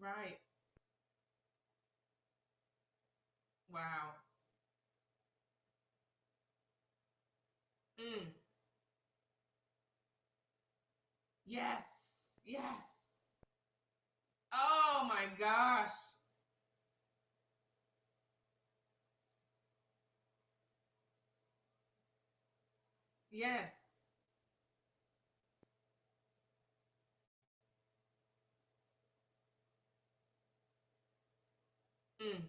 Right. Wow. Mm. Yes. Yes. Oh my gosh. Yes. Mm.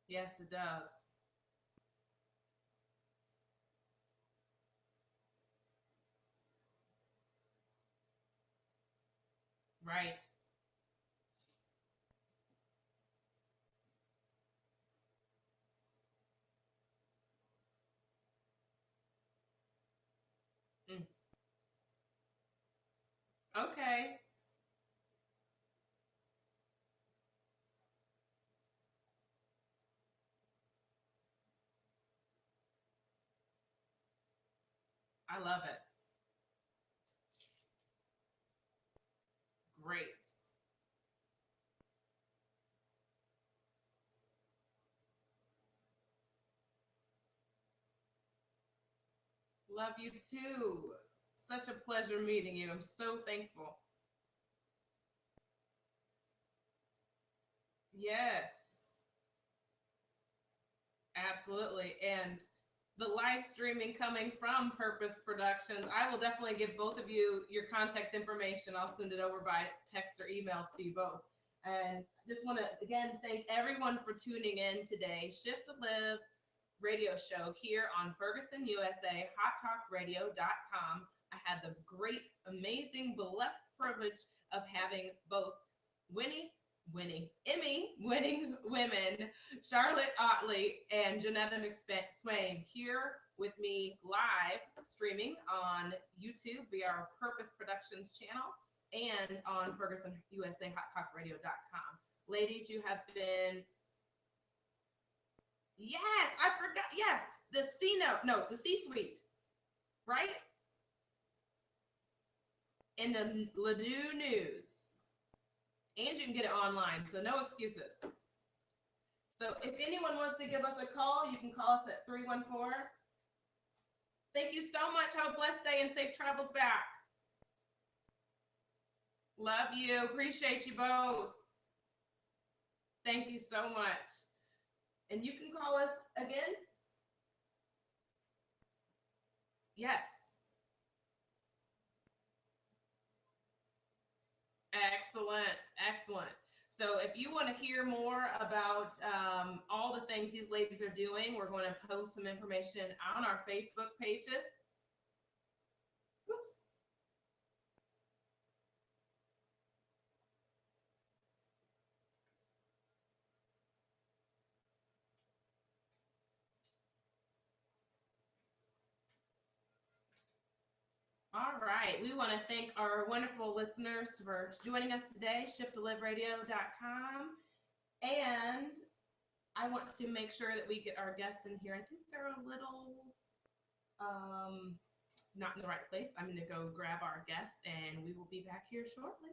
Yes, it does. Right. Mm. Okay. I love it. Great. Love you too. Such a pleasure meeting you. I'm so thankful. Yes, absolutely. And the live streaming coming from Purpose Productions, I will definitely give both of you your contact information. I'll send it over by text or email to you both. And I just want to again thank everyone for tuning in today. Shift to Live radio show here on Ferguson USA, hottalkradio.com. I had the great, amazing, blessed privilege of having both Emmy winning women, Charlotte Otley and Janetta McSwain, here with me live streaming on YouTube via our Purpose Productions channel and on Ferguson USA, hottalkradio.com. Ladies, you have been. Yes, I forgot. Yes, the C note, no, the C suite, right? In the Ladue News. And you can get it online, so no excuses. So if anyone wants to give us a call, you can call us at 314. Thank you so much. Have a blessed day and safe travels back. Love you. Appreciate you both. Thank you so much. And you can call us again. Yes. Excellent, excellent. So, if you want to hear more about all the things these ladies are doing, we're going to post some information on our Facebook pages. Oops. All right. We want to thank our wonderful listeners for joining us today, shiftolive.radio.com. And I want to make sure that we get our guests in here. I think they're a little not in the right place. I'm going to go grab our guests and we will be back here shortly.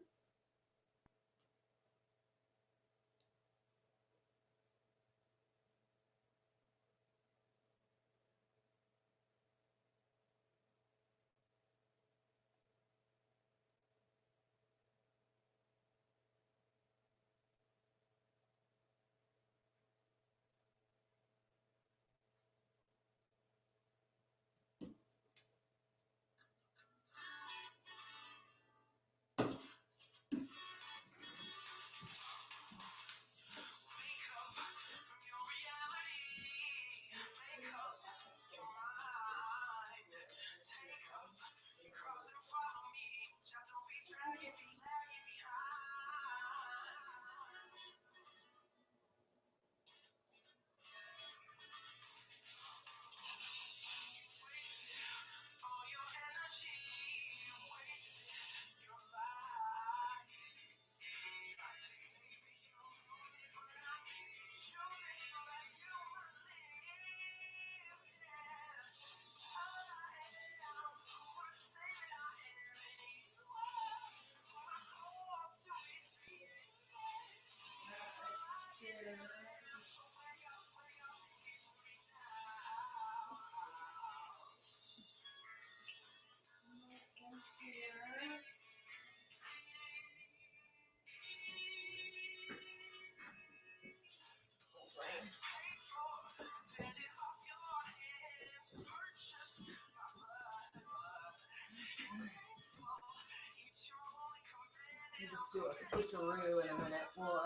do a switcheroo in a minute. We'll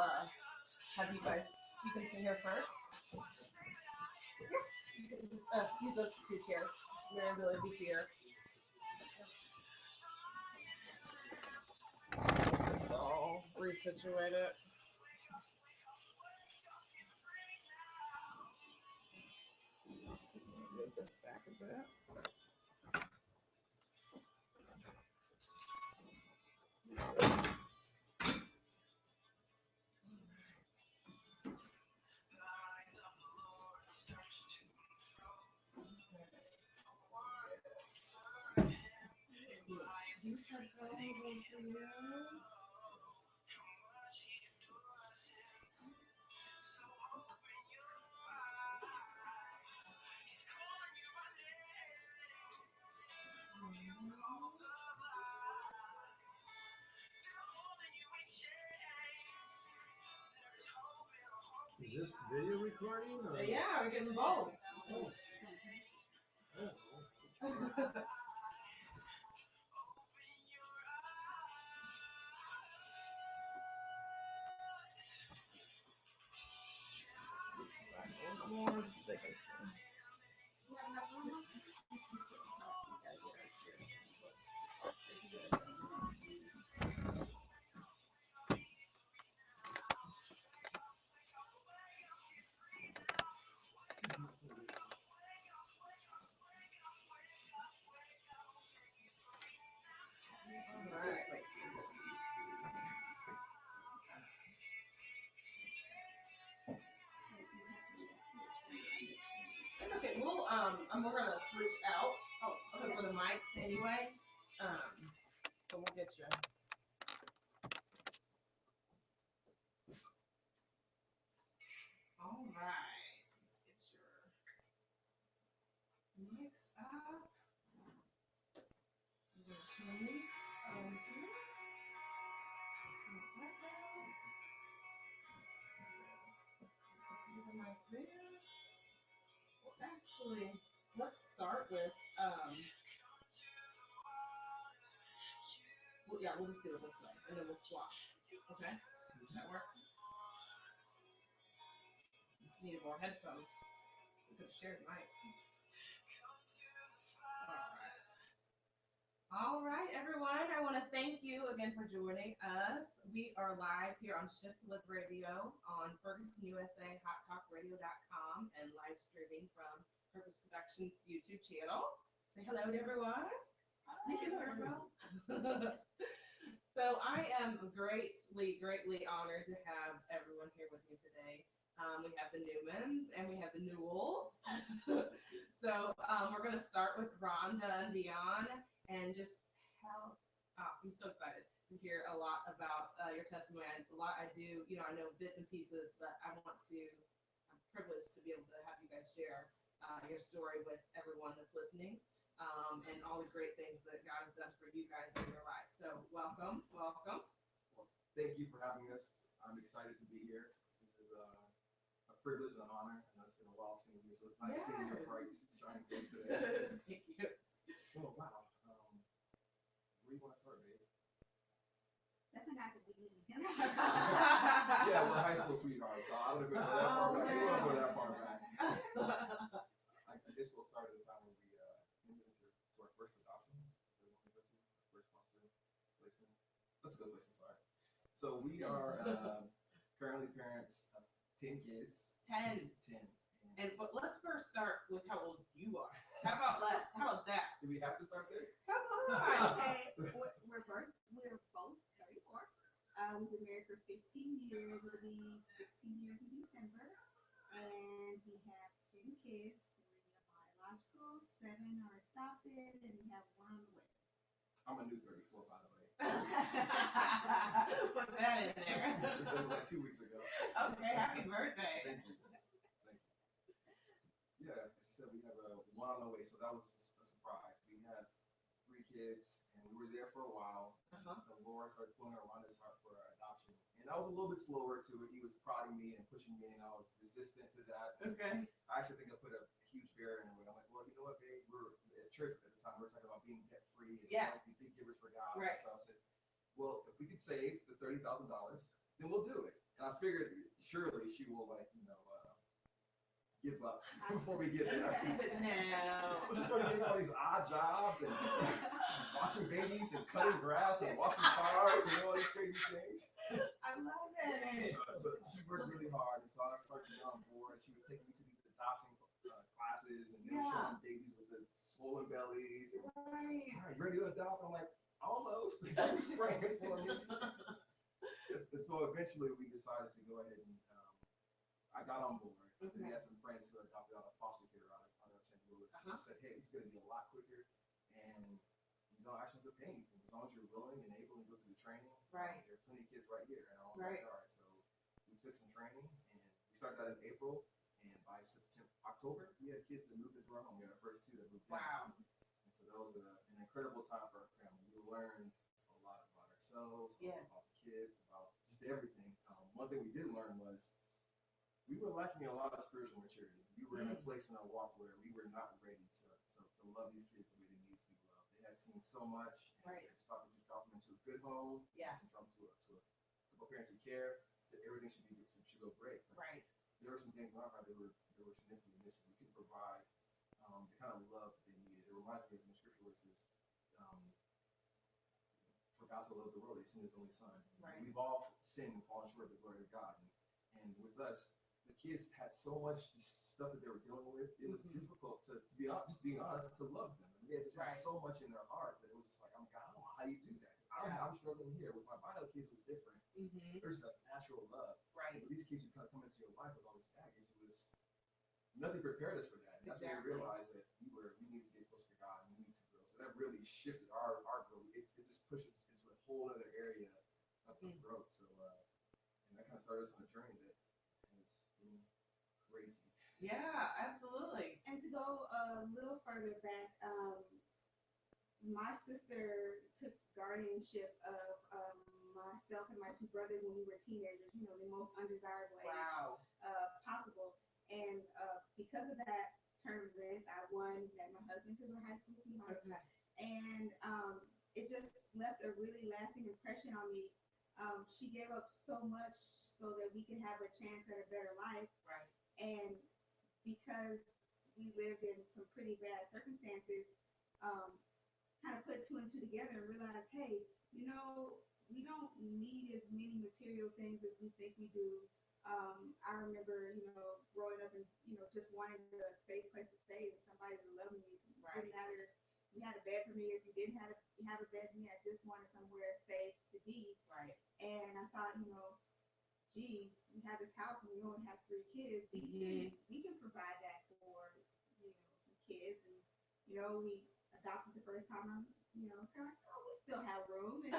have you guys. You can sit here first. You can just use those two chairs. You're gonna really be here. So resituate it. Let's see, move this back a bit. Is this video recording? Or? Yeah, we're getting both. Oh. More just like this. It's okay. We're gonna switch out. Oh, okay, for the mics anyway. So we'll get you. All right. Let's get your mics up. Well, actually, let's start with well, yeah, we'll just do it this way, and then we'll swap. Okay, that works. Need more headphones. We could have shared mics. All right, everyone. I want to thank you again for joining us. We are live here on Shift Live Radio on Ferguson USA, HotTalkRadio.com, and live streaming from Purpose Productions YouTube channel. Say hello to everyone. Sneak in there, girl. So I am greatly honored to have everyone here with me today. We have the Newmans and we have the Newells. So we're going to start with Rhonda and Dion, and just I'm so excited to hear a lot about your testimony. I know bits and pieces, but I'm privileged to be able to have you guys share your story with everyone that's listening, and all the great things that God has done for you guys in your life. So welcome. Well, thank you for having us. I'm excited to be here. This is a privilege and an honor. I know it's been a while seeing you, so it's nice seeing your bright, shining face today. Thank you. So, wow. Where do you want to start, babe? Definitely not the beginning. Yeah, we're high school sweethearts, so I don't know if we're that far back. We don't want to go that far back. I guess we'll start at the time when we moved into our first adoption. First foster placement. That's a good place to start. So we are currently parents of 10 kids. 10. But let's first start with how old you are. How about that? Do we have to start there? Come on. Okay, we're both 34. We've been married for 15 years. It'll be 16 years in December. And we have 10 kids. 3 are biological, 7 are adopted, and we have 1 on the way. I'm a new 34, by the way. Put that in there. This was like 2 weeks ago. Okay, happy birthday. Thank you. Yeah, as you said, we have 1 on the way, so that was a surprise. We had 3 kids, and we were there for a while. The Lord started pulling around his heart for adoption, and I was a little bit slower to it. He was prodding me and pushing me, and I was resistant to that. Okay. I actually think I put a huge barrier in the way. I'm like, well, you know what, babe? We're at church at the time. We were talking about being debt free and big givers for God. Right. So I said, well, if we could save the $30,000, then we'll do it. And I figured surely she will give up before we get there. She said, no. So she started getting all these odd jobs and watching babies and cutting grass and washing cars and all these crazy things. I love it. So she worked really hard, and so I started to get on board. She was taking me to these adoption classes, and they were showing babies with the swollen bellies. And, Right. all right, you ready to adopt? I'm like, almost. Praying for me. And so eventually we decided to go ahead and I got on board. Okay. We had some friends who adopted out of foster care out of St. Louis. Uh-huh. She said, hey, it's going to be a lot quicker, and you don't actually have to pay anything. As long as you're willing and able to go through the training, Right. there are plenty of kids right here in our own Right. backyard. So we took some training, and we started that in April, and by October, we had kids that moved into our home. We had our first 2 that moved in. Wow. And so that was an incredible time for our family. We learned a lot about ourselves, Yes. about the kids, about just everything. One thing we did learn was we were lacking a lot of spiritual maturity. We were in a place in our walk where we were not ready to love these kids the way they needed to be loved. They had seen so much, and Right. they just thought we just drop them into a good home, Yeah. and drop them to a couple parents who care, that everything should go great. But Right. there were some things in our heart that were significantly missing. We couldn't provide the kind of love that they needed. It reminds me of in the scripture where it says, for God so loved the world, he sent his only son. Right. We've all sinned and fallen short of the glory of God. And with us, the kids had so much stuff that they were dealing with. It was difficult to be honest, just being honest, to love them. And they just had Right. so much in their heart that it was just like, oh my God, I don't know how you do that. I'm struggling here. With my bio kids, it was different. Mm-hmm. There's a natural love. Right. But these kids who kind of come into your life with all this baggage, it was nothing prepared us for that. And that's when Exactly. we realized that we needed to get closer to God and we need to grow. So that really shifted our growth. It just pushed us into a whole other area of growth. So and that kind of started us on a journey that has been crazy. Yeah, absolutely. And to go a little further back, my sister took guardianship of myself and my 2 brothers when we were teenagers, you know, the most undesirable age Wow. possible. And because of that turn of events, I met my husband because we're high school sweethearts. Okay. And it just left a really lasting impression on me. She gave up so much so that we could have a chance at a better life. Right. And because we lived in some pretty bad circumstances, kind of put 2 and 2 together and realized, hey, you know, we don't need as many material things as we think we do. I remember, you know, growing up and, you know, just wanting a safe place to stay and somebody to love me. It Right. didn't matter if you had a bed for me, if you didn't have a bed for me, I just wanted somewhere safe to be. Right. And I thought, you know, gee, we have this house and we only have 3 kids. We can provide that for, you know, some kids. And, you know, we adopted the first time, you know, kind of like, oh, we still have room. And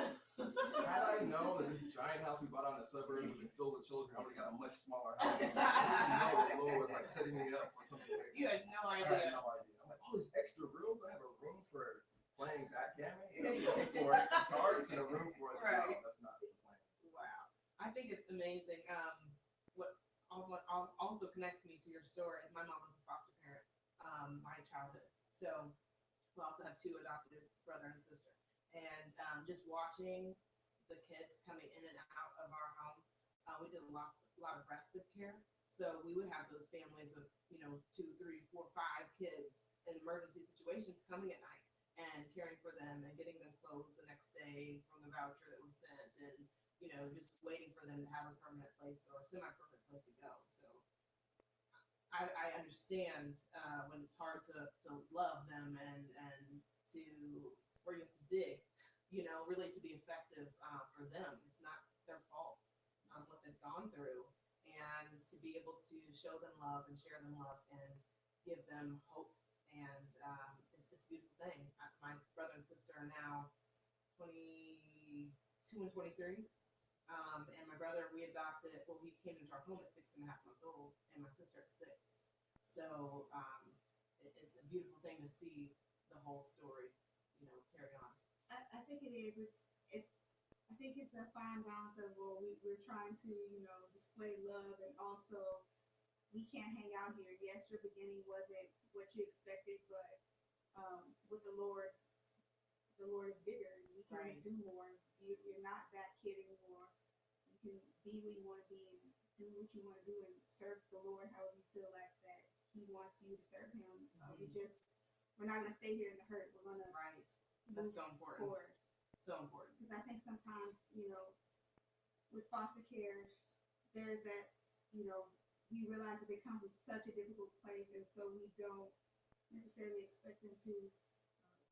Had I known that this giant house we bought out in the suburbs would be filled with children, I would have got a much smaller house. The Lord was like setting me up for something like You had no I idea. had no idea. I'm like, all these extra rooms. I have a room for playing backgammon, and a room for darts, and a room for Right. No, that's not the plan. Wow. I think it's amazing. What also connects me to your story is my mom was a foster parent, my childhood. So we also have 2 adopted brother and sister. And just watching the kids coming in and out of our home, we did a lot of respite care. So we would have those families of, you know, 2, 3, 4, 5 kids in emergency situations coming at night and caring for them and getting them clothes the next day from the voucher that was sent, and, you know, just waiting for them to have a permanent place or a semi-permanent place to go. So I understand when it's hard to love them and to, where you have to dig, you know, really to be effective for them. It's not their fault what they've gone through, and to be able to show them love and share them love and give them hope. And it's a beautiful thing. My brother and sister are now 22 and 23. And my brother, we adopted, well, he came into our home at 6.5 months old, and my sister at 6. So it's a beautiful thing to see the whole story, you know, carry on. I think it is. I think it's a fine balance of, well, we're trying to, you know, display love, and also we can't hang out here. Yes, your beginning wasn't what you expected, but with the Lord is bigger. And we can Right. do more. You're not be what you want to be and do what you want to do and serve the Lord however you feel like that He wants you to serve Him. We're not gonna stay here in the hurt. We're gonna Right. move That's so important. forward. So important. Because I think sometimes, with foster care, there's that, we realize that they come from such a difficult place, and so we don't necessarily expect them to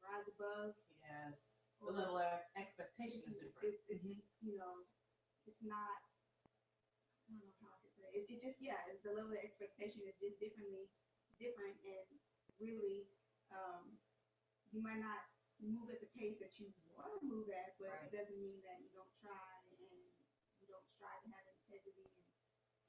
rise above. Yes. Or- The level of expectation is different. It's Mhm. it's not. I don't know how I can say it. It just the level of expectation is just different, and really, you might not move at the pace that you want to move at, but Right. it doesn't mean that you don't try and you don't strive to have integrity and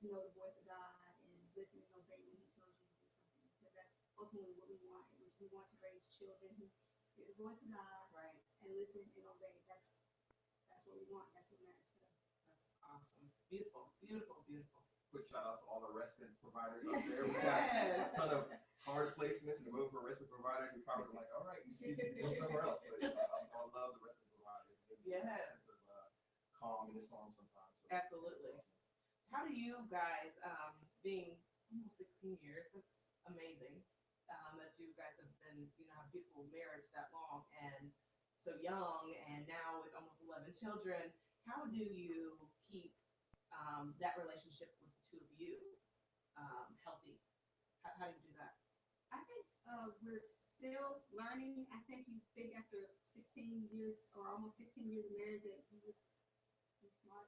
to know the voice of God and listen and obey when He tells you to do something. Because that's ultimately what we want. We want to raise children who hear the voice of God Right. and listen and obey. That's what we want. That's what matters to us. That's awesome. Beautiful. Beautiful. Beautiful. Quick shout out to all the respite providers out there. We got a Yes. ton of hard placements and moving for respite providers. We probably were like, all right, you need to go somewhere else. But I love the respite providers. It gives us a Yes. sense of calm in the storm sometimes. So Absolutely. that's awesome. How do you guys, being almost 16 years, that's amazing, that you guys have been, have a beautiful marriage that long and so young, and now with almost 11 children, how do you keep that relationship with the two of you healthy? How do you do that? I think we're still learning. I think you think after 16 years or almost 16 years of marriage that you would be smart.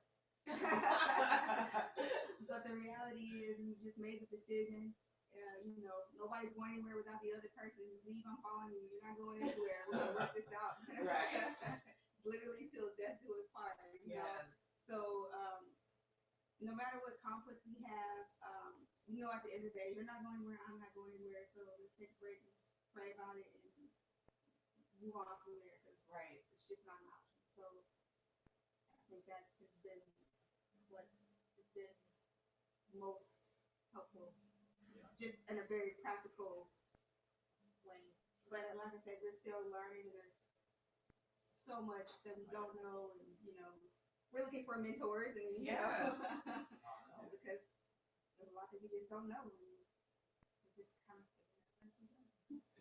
But the reality is we just made the decision. Nobody's going anywhere without the other person. Leave, I'm following you. You're not going anywhere. We're going to work this out. Right. Literally till death do us part. Yes. So no matter what conflict we have, at the end of the day, you're not going anywhere, I'm not going anywhere. So let's take a break and pray about it and move on from there because Right. it's just not an option. So I think that has been what has been most helpful, Yeah. just in a very practical way. But like I said, we're still learning. There's so much that we don't know, and we're looking for mentors, and Yes. because there's a lot that we just don't know. And we just kind of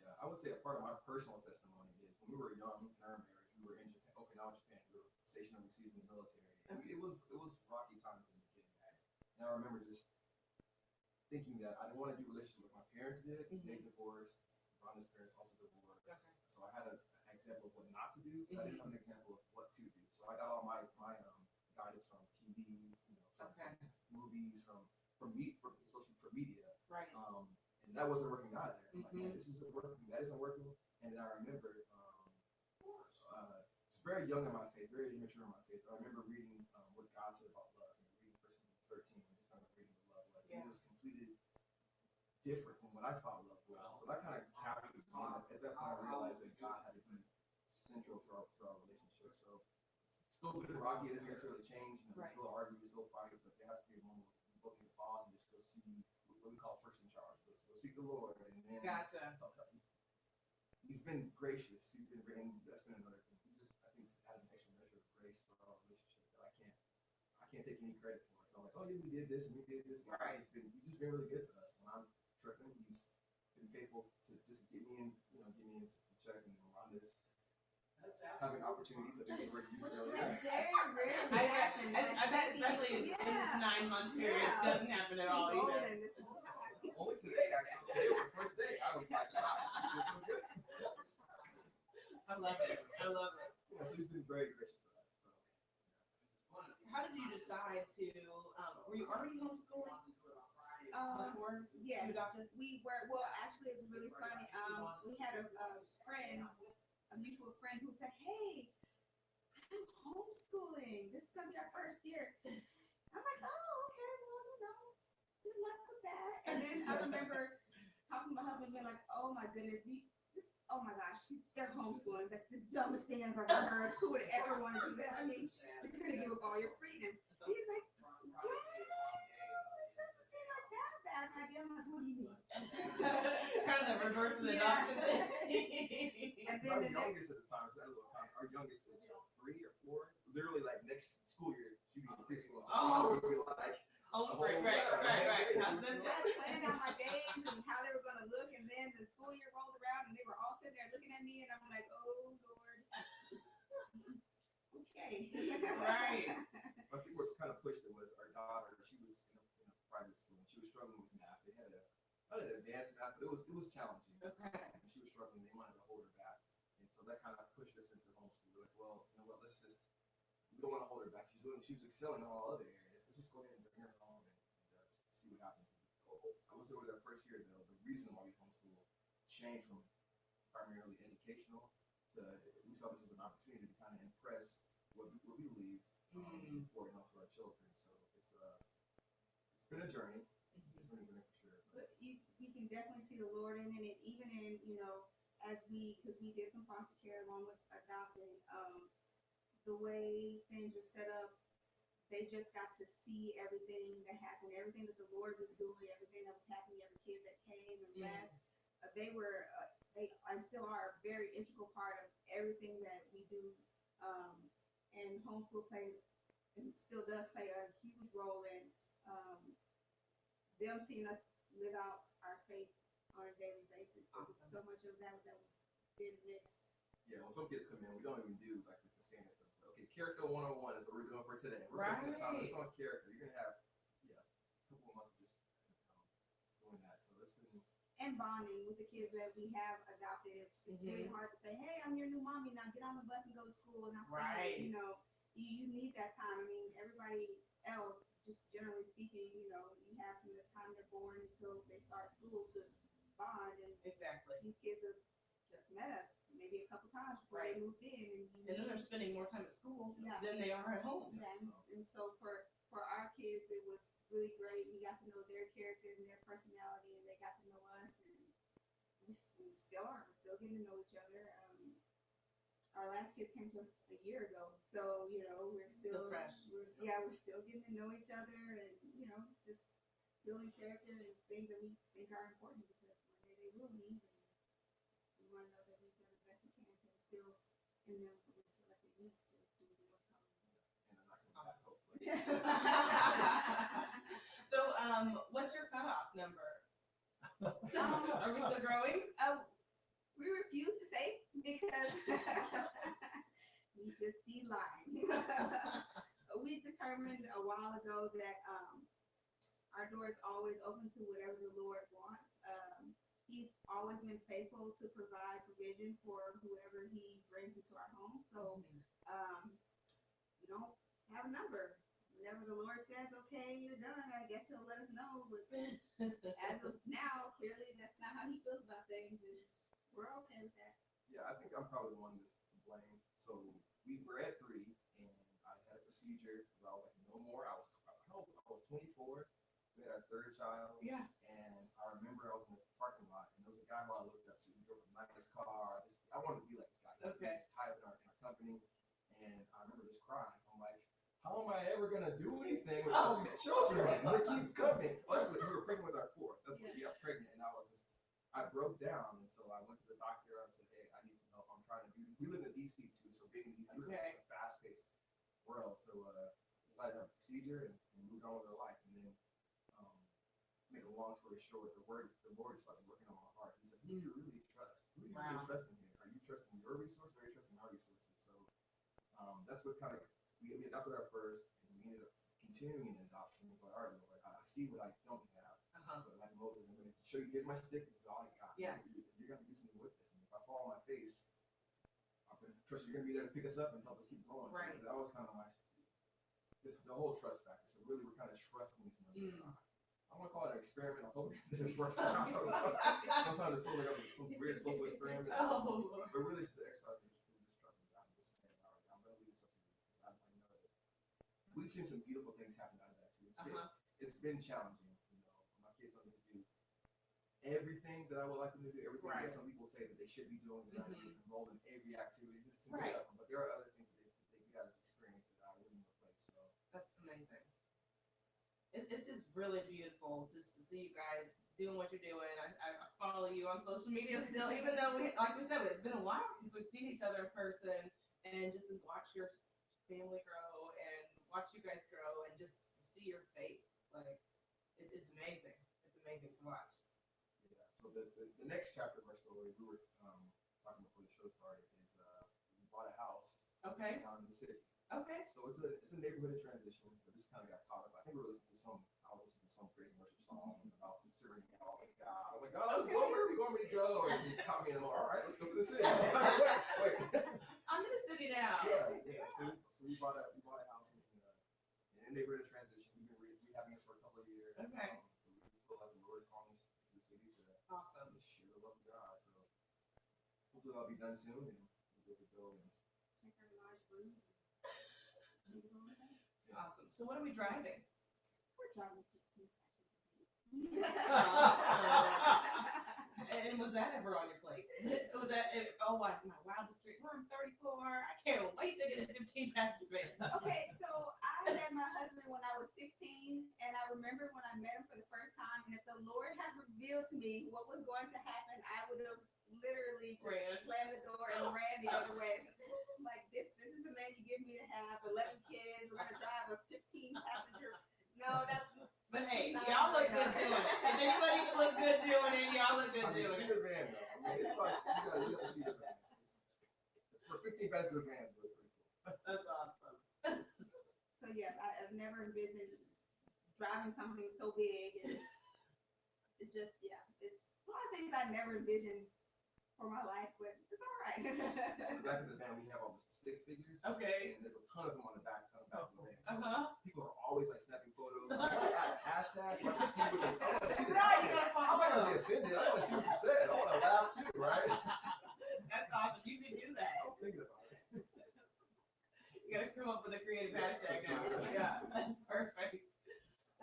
Yeah, I would say a part of my personal testimony is when we were young in our marriage, we were in Japan, Okinawa, Japan. We were stationed overseas in the military. Okay. It was rocky times in the beginning. And I remember just thinking that I didn't want to do relationship with my parents did because they divorced. Rhonda's parents also divorced. Okay. So I had an example of what not to do, but I didn't have an example of what to do. So I got all my guidance from TV, from Okay. movies, from media. Right. And that wasn't working either. I'm like, Mhm. man, this isn't working. That isn't working. And then I remember, it's very young in my faith, very immature in my faith. But I remember reading what God said about love, and reading 1 Corinthians 13, and just kind of reading what love was. Yeah. It was completely different from what I thought love was. So that kind of captured me. At that point, I realized that God had to be central to our relationship. So it's still a bit rocky. It doesn't necessarily change. We Right. still argue, we still fight, but there has to be a moment where we both need to pause and just go see what we call first in charge. Let's go seek the Lord, and then Gotcha. He's been gracious. He's been, and that's been another thing. He's just, I think, he's added an extra measure of grace to our relationship that I can't take any credit for. So I'm like, oh yeah, we did this and we did this. Right. He's just been really good to us. When I'm tripping, he's been faithful to just get me in check, and Rhonda's having opportunities that they were used earlier. very rarely I happens. I bet especially in this 9-month period, it Yeah. doesn't happen at all either. Golden this whole time. Only today, actually. Today was the first day. I was like, wow, you're so good. I love it. I love it. Yeah, so he's been very gracious to us. So. So how did you decide to, were you already homeschooling before Yes. you adopted? We were, well, actually, it was really funny. We had a friend, a mutual friend who said, hey, I'm homeschooling. This is going to be our first year. I'm like, oh, okay, well, good luck with that. And then I remember talking to my husband, being like, oh my goodness, oh my gosh, they're homeschooling. That's the dumbest thing I've ever heard. Who would ever want to do that? I mean, you're going to give up all your freedom. He's like, well, it doesn't seem like that bad an idea. I'm like, what do you mean? Kind of the reverse of the Yeah. adoption thing. And Our then the next, youngest at the time, our youngest was 3 or 4. Literally, like next school year, she'd be in preschool. So Oh. it would be like, Oh, whole- right. yeah, Cousin. I was planning out my days and how they were gonna look, and then the school year rolled around, and they were all sitting there looking at me, and I'm like, oh Lord. Okay. Right. I think what kind of pushed it was our daughter. She was in a private school and she was struggling with math. They had not an advanced math, but it was challenging. Okay. And she was struggling. They wanted to hold her back, and so that kind of pushed us into homeschool. We're like, well, you know what? We don't want to hold her back. She was excelling in all other areas. Let's just go ahead and bring her home and see what happens. I would say over that first year, though, the reason why we homeschool changed from primarily educational to we saw this as an opportunity to kind of impress what we believe is important onto our children. So it's been a journey. It's been a journey for sure. But you can definitely see the Lord in it, and even in, because we did some foster care along with adopting, the way things were set up, they just got to see everything that happened, everything that the Lord was doing, everything that was happening, every kid that came and left. They were, they still are a very integral part of everything that we do. And homeschool played, and still does play a huge role in them seeing us live out our faith on a daily basis. Awesome. So much of that was been mixed. Yeah, when some kids come in, we don't even do like the standard stuff. So, okay, character 101 is what we're doing for today. We're taking the time to on character. You're gonna have a couple of months of just doing that. So that's been And bonding with the kids that we have adopted. It's really hard to say, hey, I'm your new mommy, now get on the bus and go to school. And I'm Right. saying, you need that time. I mean, everybody else, just generally speaking, you have from the time they're born until they start school to bond. And Exactly. these kids have just met us maybe a couple times before they moved in. And then they're spending more time at school than they are at home. Yeah, and so for our kids, it was really great. We got to know their character and their personality, and they got to know us, and we still are. We're still getting to know each other. Our last kids came to us a year ago, so we're still fresh. We're still getting to know each other, and just building character and things that we think are important, because one day they will leave, and we want to know that we've done the best we can to instill in them what we feel like they need to do what's coming. and I'm not gonna back hopefully. So, what's your cutoff number? Are we still growing? We refuse to say because we just be lying. We determined a while ago that our door is always open to whatever the Lord wants. He's always been faithful to provide provision for whoever He brings into our home. So we don't have a number. Whenever the Lord says, okay, you're done, I guess He'll let us know. But as of now, clearly that's not how He feels about things. And we're okay with that. Yeah, I think I'm probably the one that's to blame. So we were at 3, and I had a procedure because I was like, no more. I was 24. We had our 3rd child. Yeah. And I remember I was in the parking lot, and there was a guy who I looked up to. He drove a nice car. I wanted to be like this guy. Okay. He was high up in our company, and I remember just crying. I'm like, how am I ever gonna do anything with all these children? They keep coming. Oh, that's what we were pregnant with our 4th. That's when we got pregnant, and I broke down, and so I went to the doctor and said, hey, I need some help. I'm trying to do this. We live in DC too, so being in DC is a fast-paced world. So decided to have a procedure and moved on with our life. And then, make a long story short, the Lord started working on my heart. He's like, who do you really trust? Who do you really trust in here? Are you trusting your resources, or are you trusting our resources? So that's what kind of we adopted our first, and we ended up continuing in adoption. It's like, all right, Lord, I see what I don't have. But like Moses, I'm going to show you, here's my stick, this is all I got. Yeah. You're going to do something with this. And if I fall on my face, I'm going to trust you're going to be there to pick us up and help us keep going. Right. So that was kind of the whole trust factor. So really, we're kind of trusting each other. I want to call it an experiment. I hope that it works out. Sometimes it feels like I'm some weird social experiment. But really, it's the exercise is just trusting God and just saying, all right, I'm going to leave this up to you. Because I know that we've seen some beautiful things happen out of that too. It's been challenging. My kids don't get to do everything that I would like them to do. Everything that some people say that they should be doing. They're not enrolled in every activity. Just to make up. But there are other things that you guys experience that I wouldn't replace. So that's amazing. It's just really beautiful just to see you guys doing what you're doing. I follow you on social media still, even though like we said, it's been a while since we've seen each other in person, and just to watch your family grow and watch you guys grow and just see your faith, like it's amazing. It's amazing to watch. Yeah. So the next chapter of our story, we were talking before the show started, is we bought a house Okay. down in the city. Okay. So it's a neighborhood of transition, but this kind of got caught up. I think we were listening to I was listening to some crazy worship song about serving God. Oh my God, Okay. where do you want me to go? And he caught me and I'm like, all right, let's go to the city. wait. I'm in the city now. Yeah. So we bought a house in a neighborhood of transition. We've been rehabbing it for a couple of years. Okay. We feel like the Lord is calling us to the city to Awesome. share the love of God. So hopefully that'll be done soon and we'll be able to go. Take our large room. Awesome. So what are we driving? We're driving 15 And was that ever on your plate? Was that my wildest dream? I'm 34. I can't wait to get a 15 passenger van. Okay, so I met my husband when I was 16, and I remember when I met him for the first time, and if the Lord had revealed to me what was going to happen, I would have literally just Ran. slammed the door and ran the other way. Like, this is the man you give me to have, 11 kids, we're going to drive a 15 passenger. No, that's... But hey, y'all look good doing it. If anybody can look good doing it, y'all look good doing See it. the van though. I mean, it's like you gotta see the van. It's for 15 passenger vans, but it's pretty cool. That's awesome. So yes, I've never envisioned driving something so big, and it's just, yeah, it's a lot of things I never envisioned for my life, but it's all right. On the back of the van, we have all the stick figures. Okay. And there's a ton of them on the back of the van. So people are always like snapping photos. I gotta add hashtags so I can see what it is. I want to see what Right, it you is. gotta I'm follow. not gonna be offended. I want to see what you said. I want to laugh too, right? That's awesome. You should do that. I'm thinking about it. You gotta come up with a creative hashtag now. Yeah, that's perfect.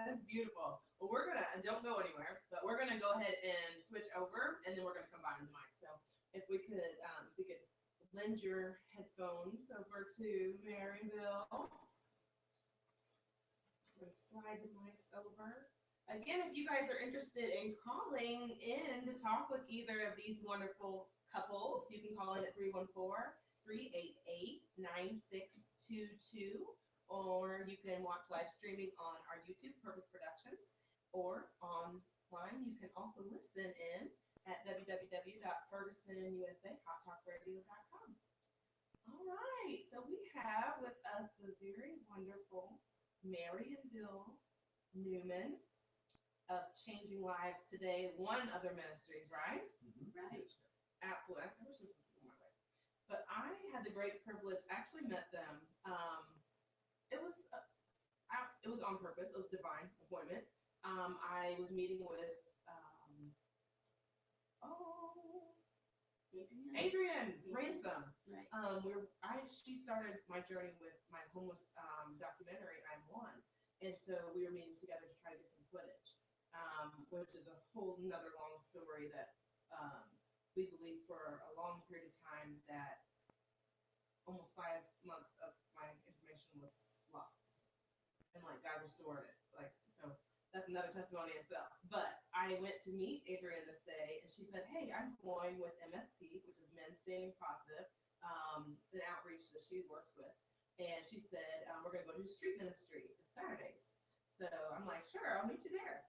That's beautiful. Well, we're gonna, and don't go anywhere, but we're gonna go ahead and switch over, and then we're gonna combine the mics. So if we could lend your headphones over to Maryville. We're gonna slide the mics over. Again, if you guys are interested in calling in to talk with either of these wonderful couples, you can call in at 314-388-9622, or you can watch live streaming on our YouTube, Purpose Productions, or online. You can also listen in at www.fergusonusa.hottalkradio.com. All right, so we have with us the very wonderful Mary and Bill Newman of Changing Lives Today, one of their ministries, right? Right. Absolutely. I wish this was more way. But I had the great privilege, actually met them. It was on purpose. It was divine appointment. I was meeting with Adrienne Ransom. Right. She started my journey with my homeless documentary, I'm One. And so we were meeting together to try to get some footage, which is a whole nother long story that we believe for a long period of time that almost 5 months of my information was lost. And like God restored it. Like, so that's another testimony itself. But I went to meet Adrienne this day, and she said, hey, I'm going with MSP, which is Men Standing Positive, an outreach that she works with. And she said, we're going to go to street ministry Saturdays. So I'm like, sure, I'll meet you there.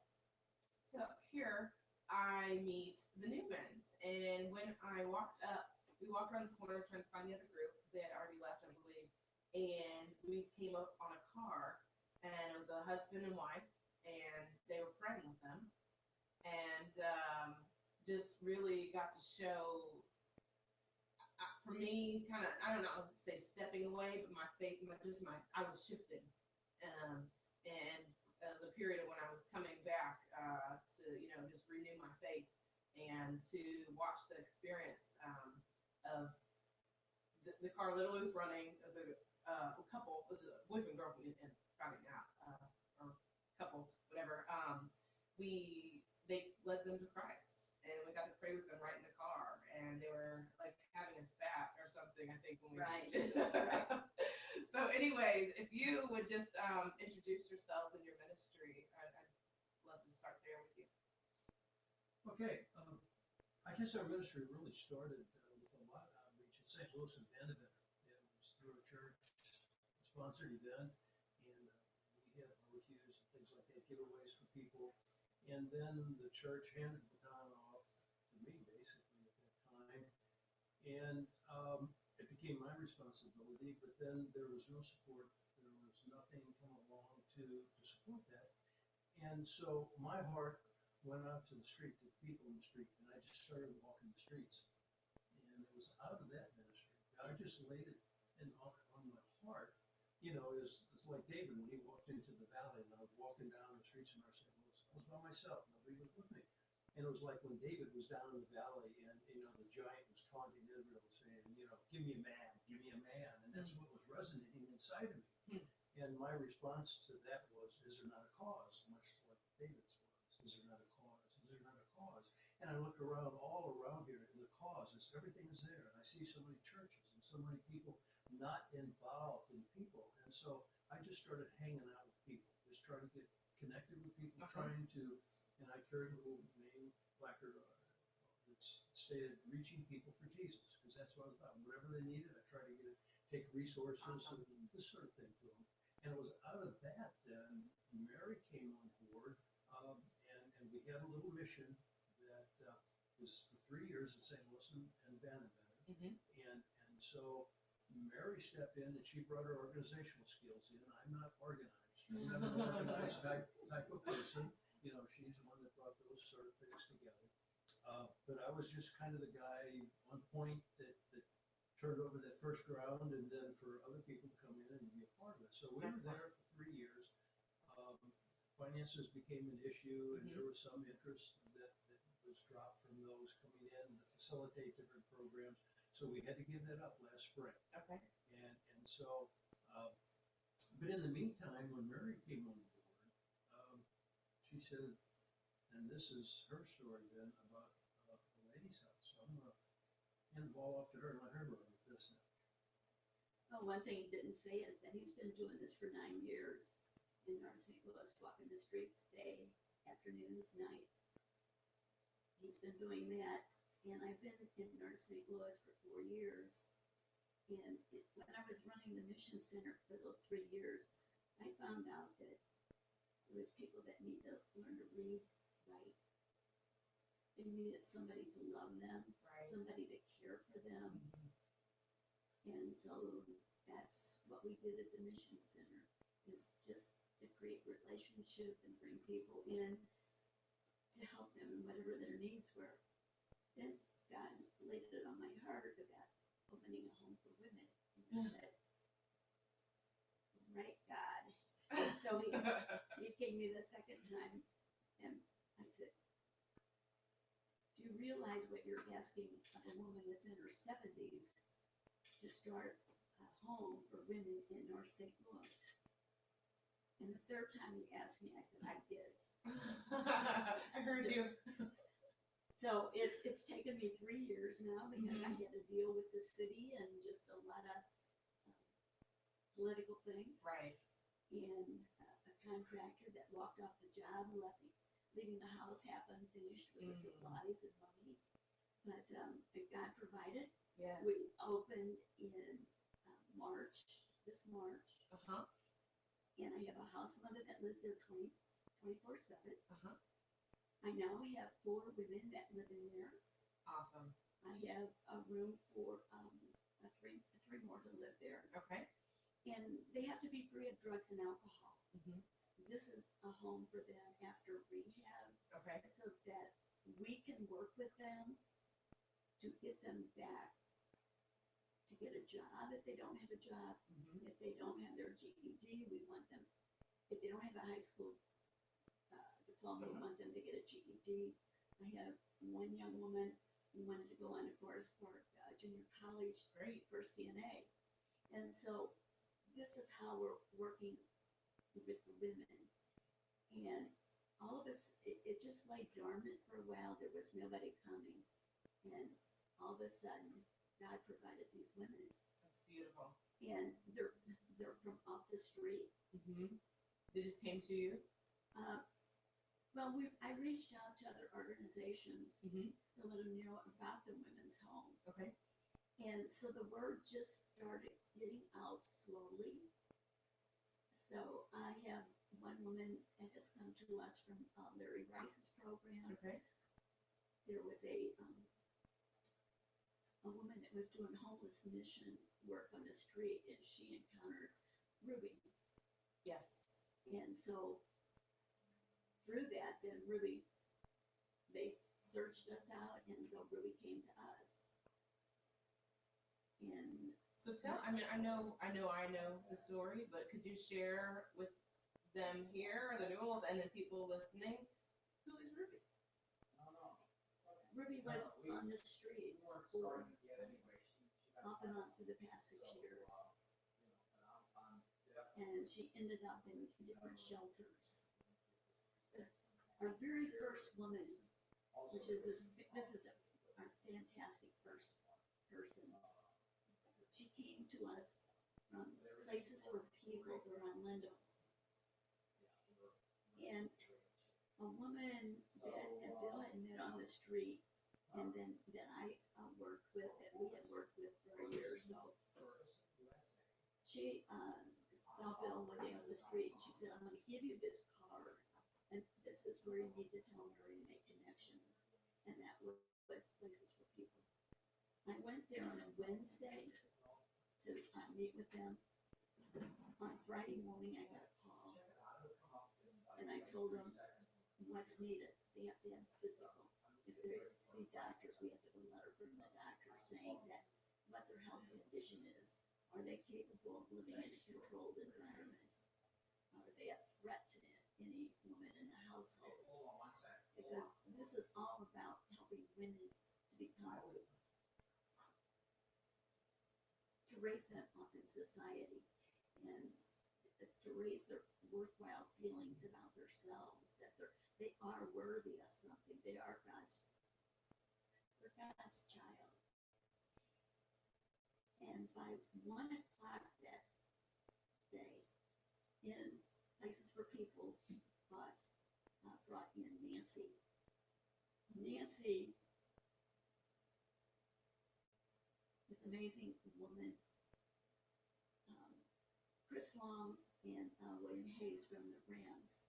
So here I meet the Newmans. And when I walked up, we walked around the corner trying to find the other group. They had already left, I believe. And we came up on a car, and it was a husband and wife, and they were praying with them. And just really got to show, for me, kind of, I don't know, I'll say stepping away, but my faith, I was shifting. And it was a period when I was coming back to, just renew my faith and to watch the experience of the car literally was running as a couple, it was a boyfriend, girlfriend, and finding out, or couple, whatever. They led them to Christ, and we got to pray with them right in the car, and they were like having a spat or something, I think, when we Right. Right. So anyways, if you would just introduce yourselves and your ministry, I'd love to start there with you. Okay, I guess our ministry really started with a lot of outreach in St. Louis and Vanderbilt. It was through a church-sponsored event, and we had barbecues and things like that, giveaways for people. And then the church handed the baton off to me, basically, at that time. And it became my responsibility, but then there was no support. There was nothing come along to support that. And so my heart went out to the street, to the people in the street, and I just started walking the streets. And it was out of that ministry. God just laid it on my heart. You know, it's like David when he walked into the valley, and I was walking down the streets of St. Louis. I was by myself. Nobody was with me. And it was like when David was down in the valley, and you know the giant was taunting Israel, saying, you know, give me a man, give me a man, and that's what was resonating inside of me. And my response to that was, is there not a cause? Much like David's was, is there not a cause? Is there not a cause? And I look around, all around here, and the cause is everything is there. And I see so many churches and so many people not involved in people. And so I just started hanging out with people, just trying to get connected with people, trying to, and I carried a little name placard that stated reaching people for Jesus, because that's what I was about. Whatever they needed, I tried to get it, take resources and this sort of thing to them. And it was out of that then Mary came on board, and we had a little mission that was for 3 years in St. Louis and Vanderbilt. And so Mary stepped in and she brought her organizational skills in. I'm not organized. I'm not an organized type of person. You know, she's the one that brought those sort of things together. But I was just kind of the guy on point that turned over that first ground, and then for other people to come in and be a part of it. So we were there for 3 years. Finances became an issue, and there was some interest that was dropped from those coming in to facilitate different programs. So we had to give that up last spring. Okay. And so, but in the meantime, when Mary came on board, she said, and this is her story then about the lady's house. So I'm going to hand the ball off to her and let her run with this now. Oh, one thing he didn't say is that he's been doing this for 9 years in North St. Louis, walking the streets day, afternoons, night. He's been doing that, and I've been in North St. Louis for 4 years. And when I was running the mission center for those 3 years, I found out that there was people that need to learn to read, write. They needed somebody to love them, somebody to care for them. And so that's what we did at the mission center, is just to create relationship and bring people in to help them in whatever their needs were. Then God laid it on my heart about opening a home for women. And I said, right, God. So he came me the second time, and I said, do you realize what you're asking of a woman that's in her 70s to start a home for women in North St. Louis? And the third time he asked me, I said, I get it. I heard you. So it's taken me 3 years now, because I had to deal with the city and just a lot of political things. Right. And a contractor that walked off the job and left me, leaving the house half unfinished with the supplies and money. But God provided. Yes. We opened in this March. And I have a house mother that lives there 24/7. I now have 4 women that live in there. Awesome. I have a room for three more to live there. Okay. And they have to be free of drugs and alcohol. This is a home for them after rehab, Okay. so that we can work with them to get them back to get a job if they don't have a job. If they don't have their GED, we want them, if they don't have a high school diploma, we want them to get a GED. I have one young woman who wanted to go on to Forest Park Junior College for CNA. And so this is how we're working with the women. And all of us, it just lay dormant for a while. There was nobody coming. And all of a sudden, God provided these women. That's beautiful. And they're from off the street. They just came to you? Well, I reached out to other organizations Mhm. to let them know about the women's home. Okay. And so the word just started getting out slowly. So I have one woman that has come to us from Larry Rice's program. Okay. There was a woman that was doing homeless mission work on the street, and she encountered Ruby. Yes. And so through that, then Ruby, they searched us out, and so Ruby came to us. And So tell, I mean, I know the story, but could you share with them here, the newels, and then people listening, who is Ruby? Ruby was on the streets for off and on for the past 6 years. And she ended up in different shelters. Our very first woman, which is this is our fantastic first person. She came to us from Places for People around Lindo. And a woman that Bill had met on the street, and then that I worked with, that we had worked with for a year or so. She saw Bill one day on the street, and she said, "I'm going to give you this card, and this is where you need to tell Mary to make connections." And that was Places for People. I went there on a Wednesday to meet with them. On Friday morning, I got a call, and I told them what's needed. They have to have physical. If they see doctors, we have to get a letter from the doctor saying that what their health condition is. Are they capable of living in a controlled environment? Are they a threat to any woman in the household? Because this is all about helping women to become, to raise them up in society, and to raise their worthwhile feelings about themselves, that they are worthy of something. They're God's child. And by 1 o'clock that day, in Places for People, brought in Nancy. Nancy is an amazing woman. Chris Long and William Hayes from the Rams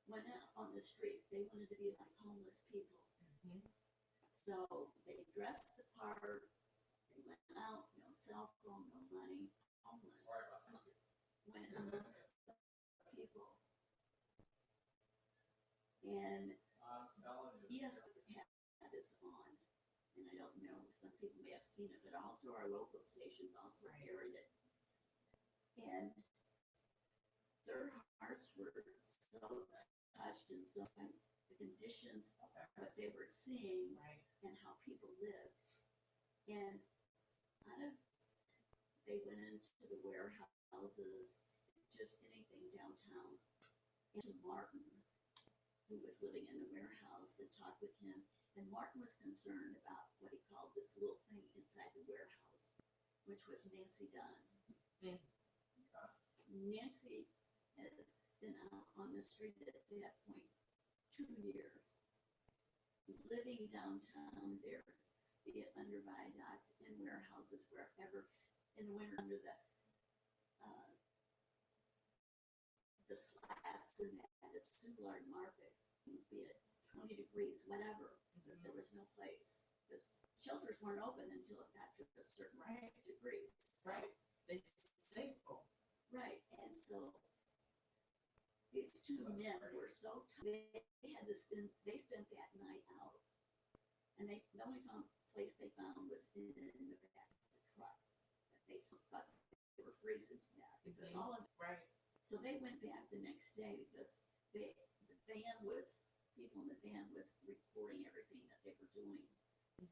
went out on the streets. They wanted to be like homeless people. Mhm. So they dressed the part. They went out, no cell phone, no money, homeless. Went amongst people. And ESPN had this on, and I don't know, some people may have seen it, but also our local stations also aired it. And their hearts were so touched and so the conditions of what they were seeing Right. and how people lived. And they went into the warehouses, just anything downtown, and to Martin, who was living in the warehouse, and talked with him. And Martin was concerned about what he called this little thing inside the warehouse, which was Nancy Dunn. Mm. Nancy had been out on the street at that point 2 years, living downtown there, be it under viaducts and warehouses, wherever, in the winter under the slats and that at Soulard Market, be it 20 degrees, whatever, because there was no place. Because shelters weren't open until it got to a certain degrees. Right. They stay full. Right, and so these two men were so tired. They spent that night out, and the only place they found was in the back of the truck. They thought they were freezing to death because all of Right. So they went back the next day because people in the van was reporting everything that they were doing. Mhm.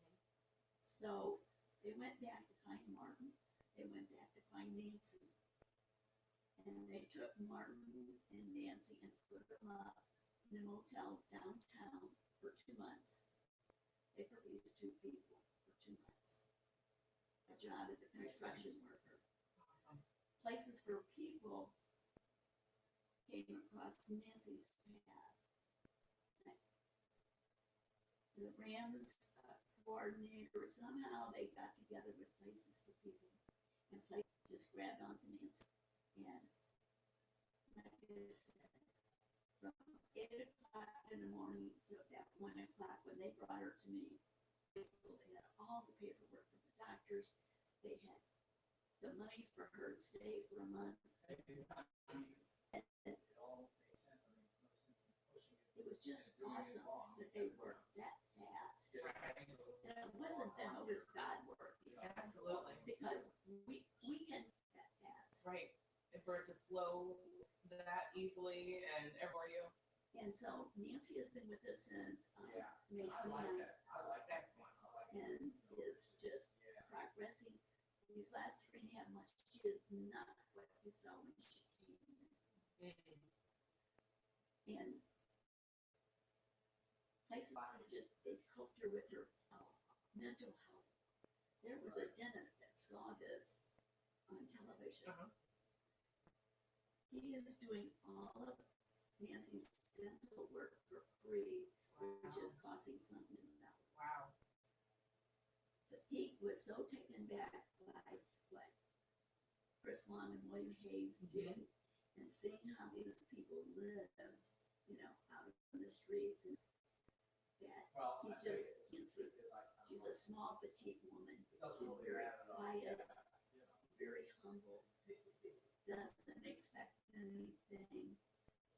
So they went back to find Martin. They went back to find Nancy. And they took Martin and Nancy and put them up in a motel downtown for 2 months. They produced 2 people for 2 months. A job as a construction worker. Awesome. Places for People came across Nancy's path. the Rams coordinator, somehow they got together with Places for People, and Places just grabbed onto Nancy. And like I said, from 8 o'clock in the morning to about 1 o'clock when they brought her to me, they had all the paperwork from the doctors. They had the money for her to stay for a month. And it was just awesome that they worked that fast. And it wasn't them, it was God working. Absolutely. Because we can that fast. Right. And for it to flow that easily and everywhere you. And so Nancy has been with us since May I like 29th that. I like that. Excellent. and is just progressing. These last 3.5 months, she is not what you saw when she came in. Mm. And places just, they've helped her with her mental health. There was a dentist that saw this on television. Uh-huh. He is doing all of Nancy's dental work for free, which is costing something $10. Wow. So he was so taken back by what Chris Long and William Hayes did, and seeing how these people lived, out in the streets, and that he just can't see. She's a small, petite woman. She's very quiet, very humble, doesn't expect anything.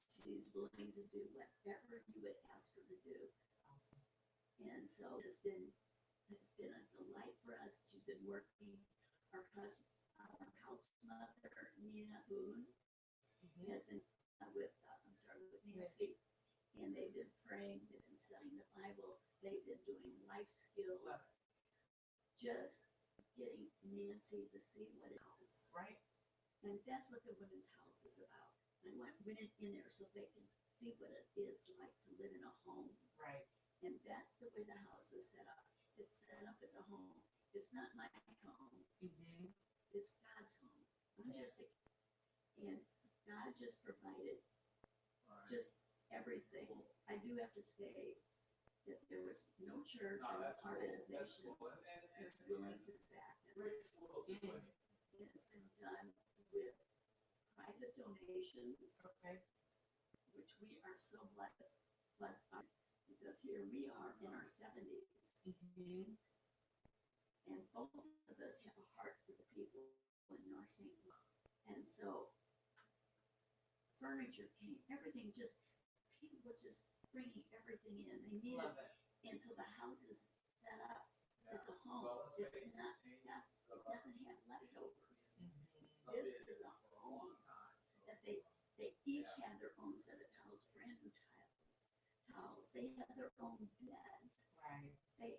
She's willing to do whatever you would ask her to do. Awesome. And so it's been a delight for us. She's been working. Our house mother, Nina Boone, has been with Nancy, and they've been praying. They've been studying the Bible. They've been doing life skills, just getting Nancy to see what it is. Right. And that's what the women's house is about. I want women in there so they can see what it is like to live in a home. Right. And that's the way the house is set up. It's set up as a home. It's not my home. Mm-hmm. It's God's home. I'm just and God just provided just everything. I do have to say that there was no church or organization that's willing to back us. And it's been done with private donations, Okay. which we are so blessed by, because here we are in our 70s, Mm-hmm. and both of us have a heart for the people in North St. Louis. And so furniture came, everything just, people was just bringing everything in. They needed, Love it. and so the house is set up as a home. It's not, it doesn't have leftovers. Mm-hmm. This is a home that they each have their own set of towels, brand new towels. They have their own beds. Right.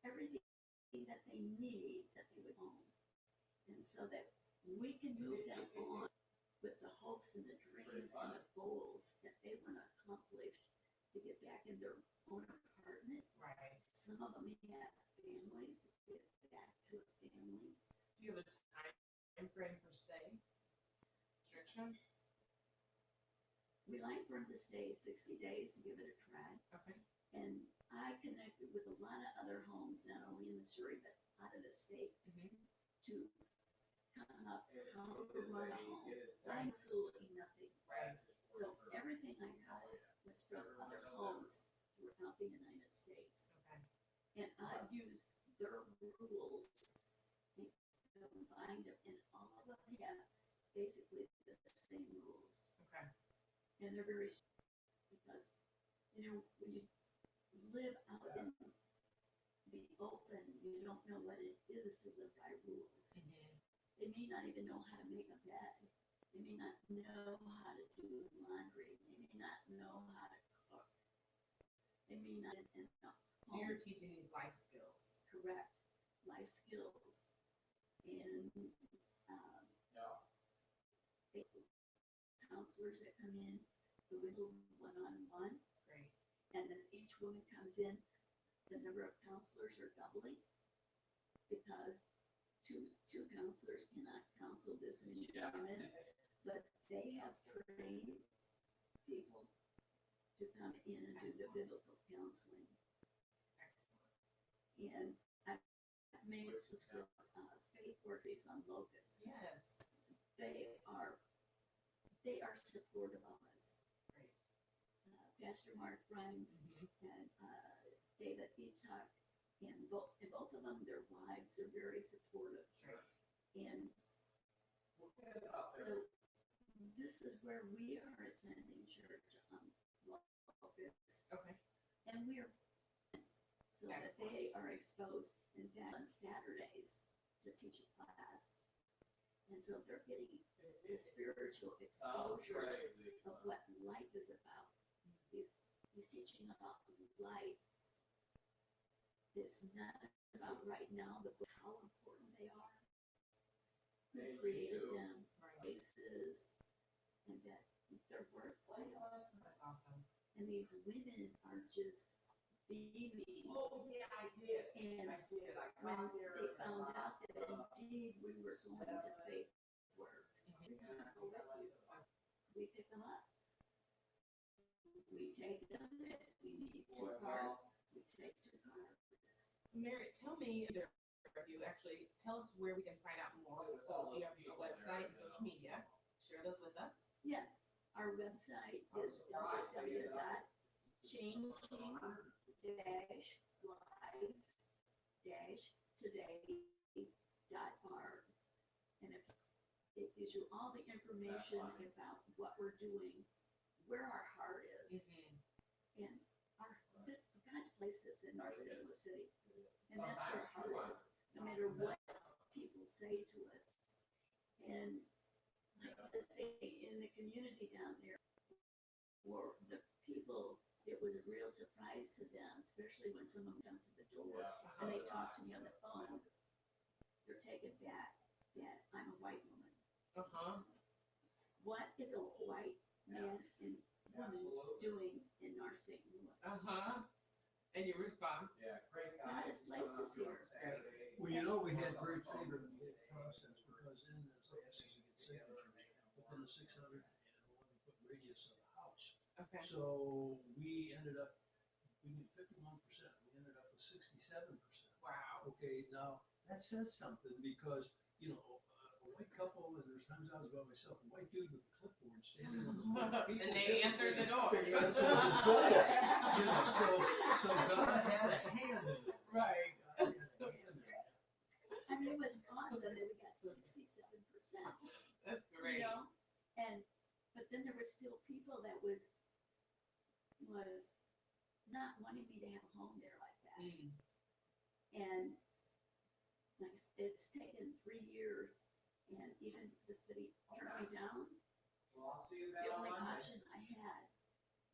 Everything that they need that they would own. And so that we can move them on with the hopes and the dreams and the goals that they want to accomplish to get back in their own apartment. Right. Some of them have families to get back to a family. Do you have a time frame for stay? Restriction? We like for them to stay 60 days to give it a try. Okay. And I connected with a lot of other homes, not only in Missouri, but out of the state, Mm-hmm. to come up how to run a home. Absolutely nothing. Right. So everything I got was from other homes throughout the United States. Okay. And I used their rules and combined them, and all of them have basically the same rules. Okay. And they're very strict because, when you live out in the open, you don't know what it is to live by rules. Mm-hmm. They may not even know how to make a bed. They may not know how to do laundry. They may not know how to cook. They may not know. So you're teaching these life skills. Correct. Life skills. And counselors that come in, the one-on-one. Great. And as each woman comes in, the number of counselors are doubling, because two counselors cannot counsel this many women, but they have trained people to come in and do the biblical counseling. And I've made this with Faith Works on Locust. Yes. They are supportive of us. Great. Pastor Mark Grimes Mhm. and David Etok, and both of them, their wives are very supportive. Great. And so this is where we are attending church on Locust, Okay. and we're so that they Excellent. are exposed. In fact, on Saturdays to teach a class, and so they're getting the spiritual exposure of what life is about. He's teaching about life. It's not about right now, but how important they are. Who created them, Right. places, and that they're worthwhile. That's awesome. And these women are just beaming. Oh, yeah, I did. And I did. I when got there. they found out that indeed we were going to Faith Works, Mhm. we're gonna go with you. We pick them up. We take them, if we need 2 cars, we take 2 cars. So Mary, tell me, either of you actually, tell us where we can find out more. So you have your website and social media. Share those with us. Yes, our website is www.changing-lives-today.org. And it gives you all the information about what we're doing, where our heart is, and God's placed us in our St. Louis City. And that's where our heart is, no matter what people say to us. And like I say, in the community down there, were the people, it was a real surprise to them, especially when someone come to the door and they talk to me on the phone. They're taken back that I'm a white woman. Uh-huh. What is a white man and woman doing in our St. Louis? Uh-huh. And your response? God has placed us here. Well, you know, we had great favor in the process because in the diocese you get signatures within the 611-foot radius of the house. Okay. So we ended up, we need 51%. We ended up with 67%. Wow. Okay, now that says something because, you know, a white couple, and there's times I was by myself, a white dude with a clipboard standing on the porch. And they answered the door. They answered the door. You know, so God had a hand in it. Right. God had a hand in it. I mean, it was awesome that we got 67%. That's great. You know, but then there were still people that was not wanting me to have a home there like that. Mm. And like it's taken 3 years, and even the city turned me down. Well, I'll see you The then on only Monday. option I had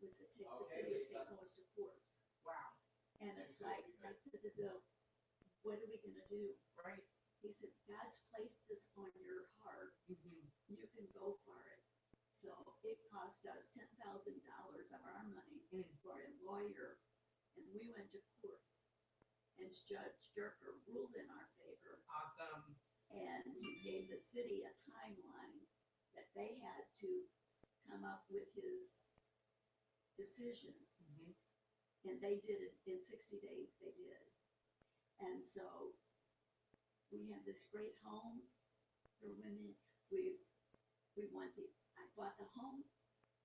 was to take the Okay, city of Lisa. St. Louis to court. Wow. And it's like I said to Bill, "What are we gonna do?" Right. He said, "God's placed this on your heart. Mm-hmm. You can go for it." So it cost us $10,000 of our money for a lawyer, and we went to court. And Judge Durker ruled in our favor, Awesome. and he gave the city a timeline that they had to come up with his decision. Mm-hmm. And they did it in 60 days, they did. And so we have this great home for women. I bought the home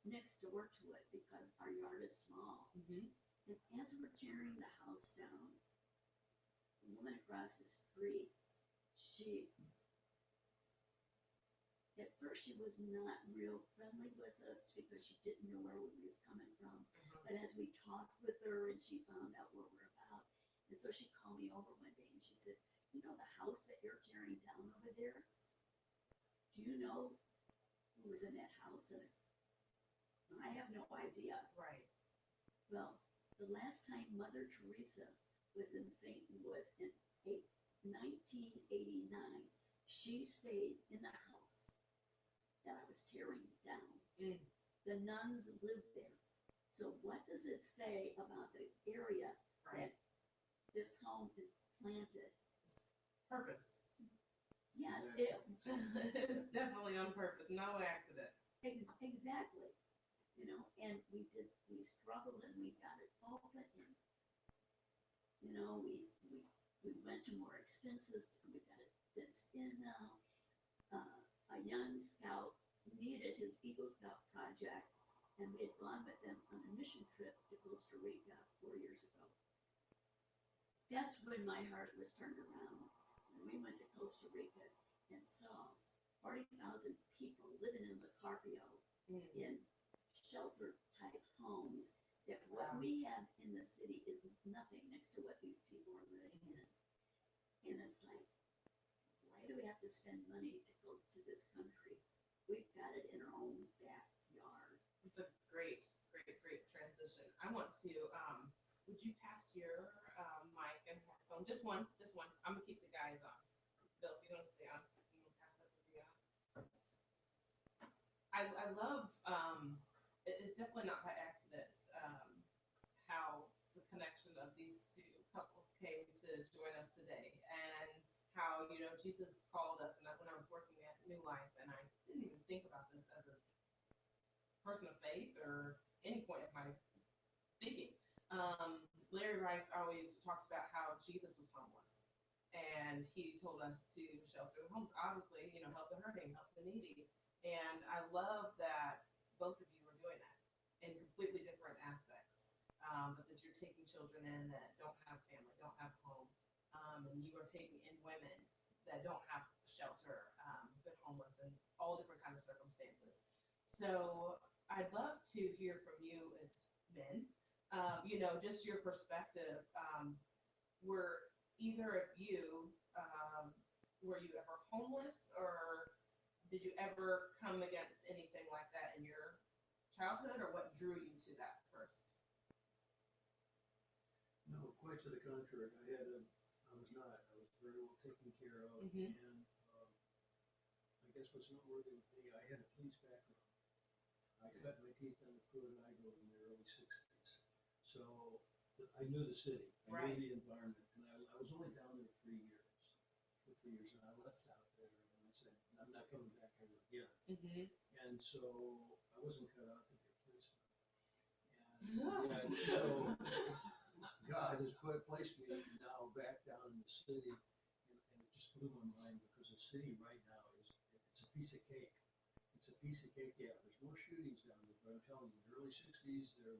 next door to it because our yard is small. Mm-hmm. And as we're tearing the house down, the woman across the street, at first she was not real friendly with us because she didn't know where we was coming from. But as we talked with her and she found out what we're about, and so she called me over one day and she said, "You know the house that you're tearing down over there? Do you know who was in that house?" And I have no idea. Right. Well, the last time Mother Teresa was in St. Louis in 1989, she stayed in the house that I was tearing down. Mm. The nuns lived there. So what does it say about the area Right. that this home is planted? Purpose. Yes, It's definitely on purpose. No accident. exactly. You know, and we struggled and we got it open, and you know, we we went to more expenses, we got it fenced in now. A young scout needed his Eagle Scout project, and we had gone with them on a mission trip to Costa Rica 4 years ago. That's when my heart was turned around. When we went to Costa Rica and saw 40,000 people living in the Carpio in shelter type homes, that what we have in the city is nothing next to what these people are living in. And it's like, why do we have to spend money to go to this country? We've got it in our own backyard. It's a great transition. I want to, would you pass your mic and microphone? Just one. I'm gonna keep the guys on. Bill, if you don't stay on, you can pass that to Dion. I love, it's definitely not by accident, how the connection of these two couples came to join us today, and how, Jesus called us, and when I was working at New Life, and I didn't even think about this as a person of faith or any point of my thinking. Larry Rice always talks about how Jesus was homeless, and he told us to shelter the homeless, obviously, help the hurting, help the needy. And I love that both of you are doing that in completely different aspects, but that you're taking children in that don't have family, don't have home, and you are taking in women that don't have shelter, been homeless, and all different kinds of circumstances. So I'd love to hear from you as men, just your perspective. Were either of you, were you ever homeless, or did you ever come against anything like that in your childhood, or what drew you to that first? No, quite to the contrary. I was not. I was very well taken care of, Mhm. and I guess what's noteworthy with me, I had a police background. I cut my teeth on the Pruitt Idaho in the early '60s, so I knew the city, I Right. knew the environment, and I was only down there 3 years. For 3 years, and I left out there, and I said, I'm not coming back ever again. Mm-hmm. And so I wasn't cut out to be a policeman. And so God has placed me now back down in the city, and it just blew my mind, because the city right now it's a piece of cake. It's a piece of cake. Yeah, there's more shootings down there, but I'm telling you, in the early '60s there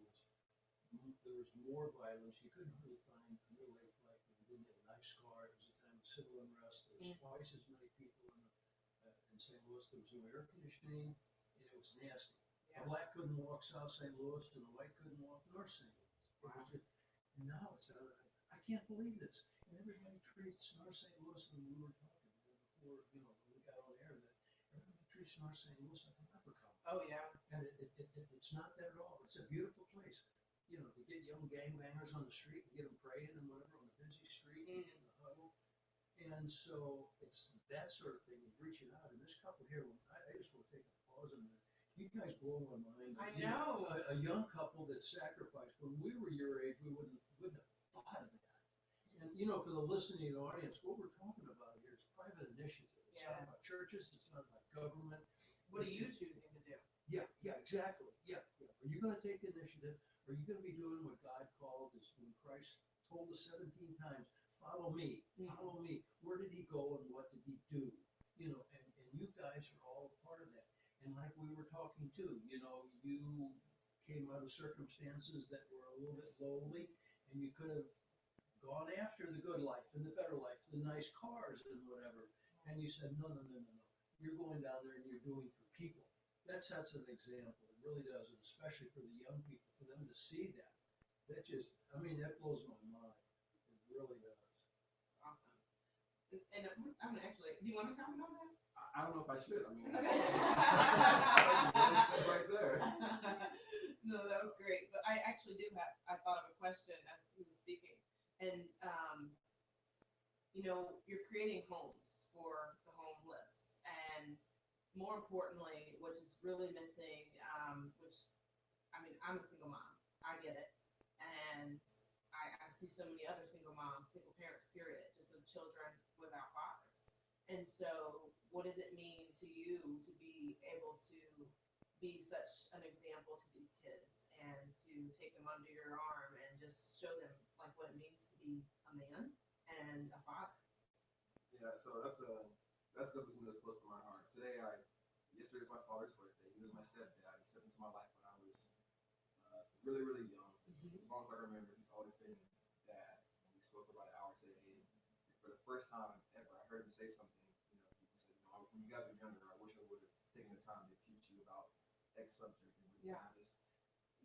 was more violence. You couldn't really find a middle-aged black man who didn't have a nice car. It was a time of civil unrest. There was twice as many people in St. Louis. There was no air conditioning, and it was nasty. Yeah. A black couldn't walk South St. Louis, and a white couldn't walk North St. Louis. Wow. And now it's, I can't believe this. And everybody treats North St. Louis, and we were talking before, when we got on air, that everybody treats North St. Louis like a leprechaun. Oh yeah. And it's not that at all. It's a beautiful place. To get young gangbangers on the street and get them praying and whatever on a busy street and in the huddle. And so it's that sort of thing, is reaching out. And this couple here, I just want to take a pause a minute. You guys blow my mind. I know. A young couple that sacrificed. When we were your age, we wouldn't have thought of that. And for the listening audience, what we're talking about here is private initiative. It's not about churches. It's not about government. What are you choosing to do? Yeah, exactly. Yeah. Are you going to take the initiative? Are you going to be doing what God called us when Christ told us 17 times, follow me, follow me? Where did he go and what did he do? And you guys are all a part of that. And like we were talking too, you came out of circumstances that were a little bit lowly, and you could have gone after the good life and the better life, the nice cars and whatever. And you said, no. You're going down there and you're doing for people. That sets an example. It really does, and especially for the young people, for them to see that. That blows my mind. It really does. Awesome. And I'm actually, do you want to comment on that? I don't know if I should. I mean, Okay. it's right there. No, that was great. But I actually I thought of a question as he was speaking. And, you're creating homes for the homeless. And more importantly, which is really missing, I'm a single mom. I get it. And I see so many other single moms, single parents, period, just of children without fathers. And so what does it mean to you to be able to be such an example to these kids and to take them under your arm and just show them like what it means to be a man and a father. Yeah, so that's definitely something that's close to my heart. Yesterday was my father's birthday. He was my stepdad. He stepped into my life when I was really, really young. As long as I remember, he's always been dad. We spoke about it hours today. And for the first time ever, I heard him say something. He said, when you guys were younger, I wish I would have taken the time to teach you about X subject. Yeah.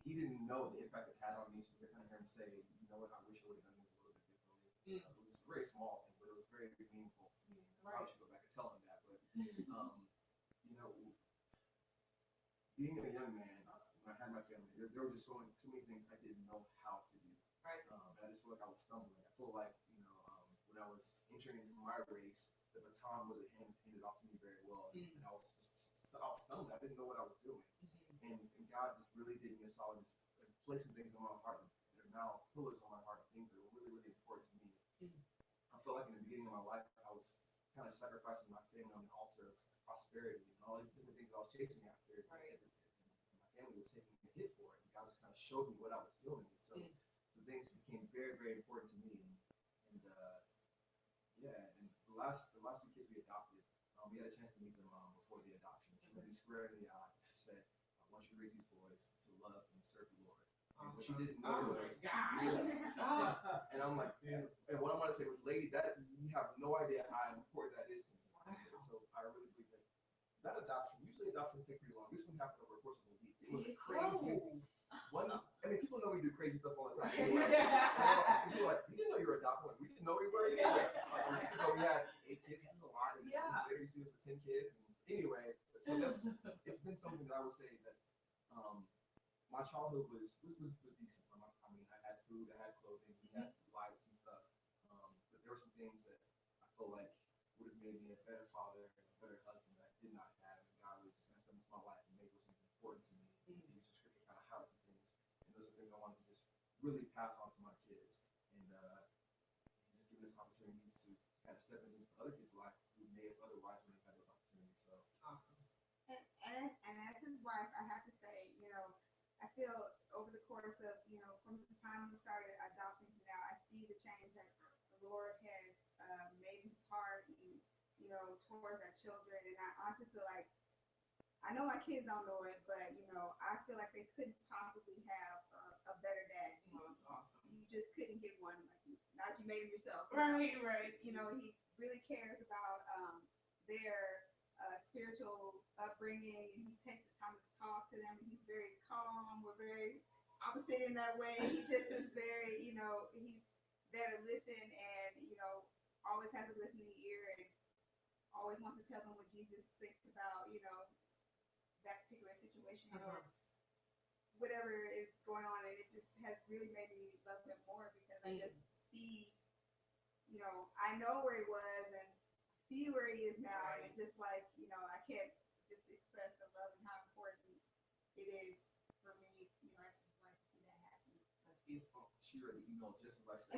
He didn't know the impact it had on me. So to kind of hear him say, you know what, I wish I would have done this a little bit differently. It was just a very small thing, but it was very meaningful to me. I probably should go back and tell him that. But being a young man, when I had my family, there were just so many things I didn't know how to do. Right. And I just feel like I was stumbling. I feel like, when I was entering into my race, the baton wasn't handed off to me very well. And I was stumbling. I didn't know what I was doing. And God just really did me a solid, just placing things in my heart that are now pillars on my heart, things that are really, really important to me. I felt like in the beginning of my life, I was kind of sacrificing my family on the altar of prosperity and all these different things that I was chasing after. Right. And my family was taking a hit for it. And God just kind of showed me what I was doing. And so things became very, very important to me. And the last two kids we adopted, we had a chance to meet them before the adoption. She looked me square in the eyes and she said, I want you to raise these boys to love and serve the Lord. And what she didn't know was, and I'm like, and what I want to say was, lady, that you have no idea how important that is to me. And so I really believe that adoption, usually adoptions take pretty long. This one happened over the course of a week. It was crazy. People know we do crazy stuff all the time. People are like, we didn't know you were adopted. We didn't know we were. We had 8 kids. It was a lot. And later you see us with 10 kids. And anyway, so it's been something that I would say that my childhood was decent. I had food, I had clothing, we had lights and stuff. But there were some things that I feel like would have made me a better father and a better husband that I did not have. And God really just messed up into my life and made those things important to me. And use the scripture kind of highlight some things. And those are things I wanted to just really pass on to my kids. And just giving us opportunities to kind of step into other kids' life who may have otherwise wouldn't have had those opportunities. So Awesome. And as his wife, I have to say, I feel over the course of, from the time we started adopting to now, I see the change that the Lord has made in his heart and, towards our children. And I honestly feel like, I know my kids don't know it, but, I feel like they couldn't possibly have a better dad. That's awesome. You just couldn't get one. Not if you made him yourself. Right. He really cares about their spiritual upbringing, and he takes the time to talk to them. He's very calm. We're very opposite in that way. He just is very, he's there to listen and, always has a listening ear and always wants to tell them what Jesus thinks about, that particular situation or whatever is going on. And it just has really made me love him more because I just see, I know where he was and see where he is now, and it's just like, I can't just express the love and how important it is for me, as his wife, to see that happen. That's beautiful. she read the email just as I said.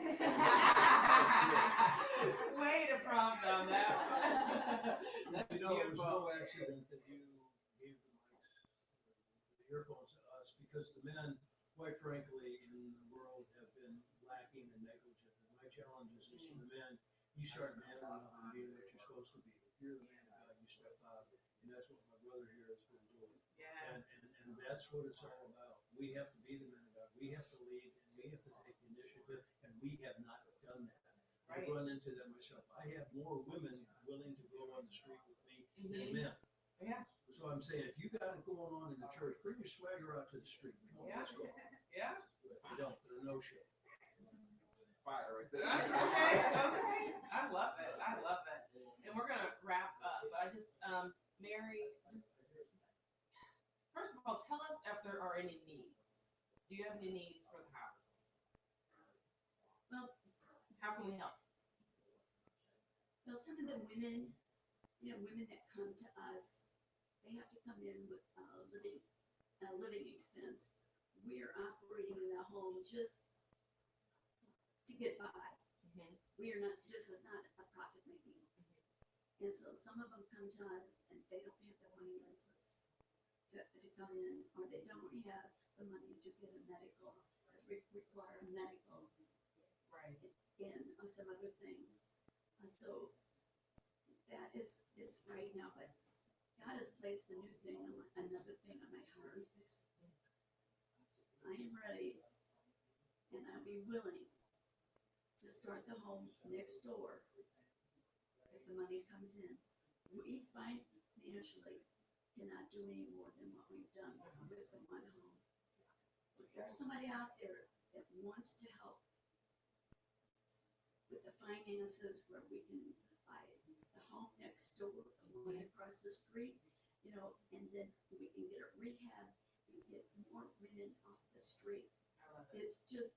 Way to prompt on that one. That's It was beautiful. no accident that you gave the mics, the earphones to us, because the men, quite frankly, in the world have been lacking and negligent. And my challenge is for the men, you start manning up and being what you're supposed to be. If you're the man of God, you step out. And that's what my brother here has been doing. Yes. And that's what it's all about. We have to be the men of God. We have to lead and we have to take the initiative, and we have not done that. Right. I've run into that myself. I have more women willing to go on the street with me than men. Yeah. So I'm saying, if you got it going on in the church, bring your swagger out to the street. Come on, let's go. Yeah. They don't. They're no shit. Fire right there. Okay. Okay. I love it. I love it. And we're gonna wrap up. But I just, Mary, just first of all, tell us if there are any needs. Do you have any needs for the house? Well, How can we help? well, some of the women, women that come to us, they have to come in with living expense. We're operating in a home just to get by. Mm-hmm. This is not a profit making. And so some of them come to us and they don't have the finances to come in, or they don't have the money to get a medical, require a medical. Right. and some other things. So that is, it's right now, but God has placed a new thing, another thing on my heart. I am ready, and I'll be willing to start the home next door if the money comes in. We financially cannot do any more than what we've done with the one home. If there's somebody out there that wants to help with the finances where we can buy the home next door, the one across the street, and then we can get it rehab and get more women off the street. I love it. It's just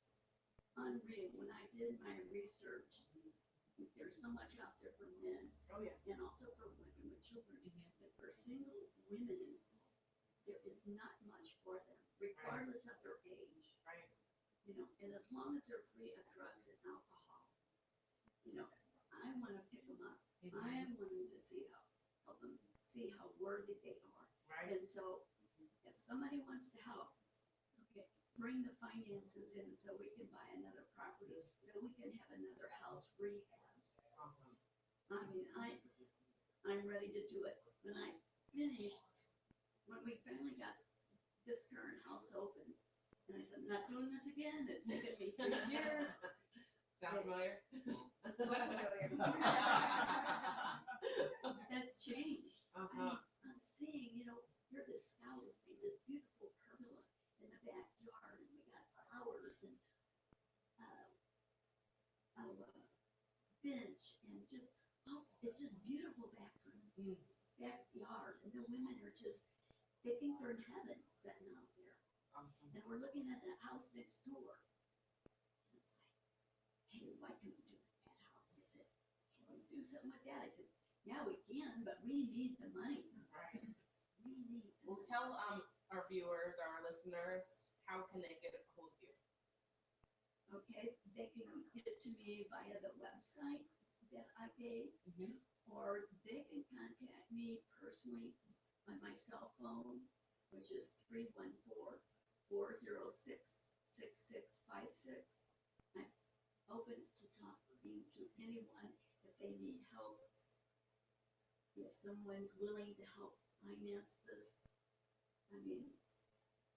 unreal. When I did my research, there's so much out there for men Oh, yeah. and also for women with children. But for single women, there is not much for them, regardless of their age. Right. And as long as they're free of drugs and alcohol, I want to pick them up. I am willing to help them see how worthy they are. Right. And so, if somebody wants to help, okay, bring the finances in so we can buy another property, so we can have another house rehab. Awesome. I mean, I'm ready to do it. When I finish, when we finally got this current house open, and I said, I'm not doing this again. It's taken me 3 years. Sound familiar? That's changed. Uh-huh. I'm seeing, here the scout has made this beautiful pergola in the backyard, and we got flowers and bench and it's just beautiful backyard, and the women are they think they're in heaven sitting out there. Awesome. And we're looking at a house next door. And it's like, hey, what can we do with that house? They said, can we do something with that? I said, yeah, we can, but we need the money. Right. We need the Well, money. tell our viewers, our listeners, how can they get a hold of you? Okay, they can get it to me via the website that I gave, Mm-hmm. or they can contact me personally on my cell phone, which is 314-406-6656. I'm open to talking to anyone if they need help. If someone's willing to help finance this, I mean,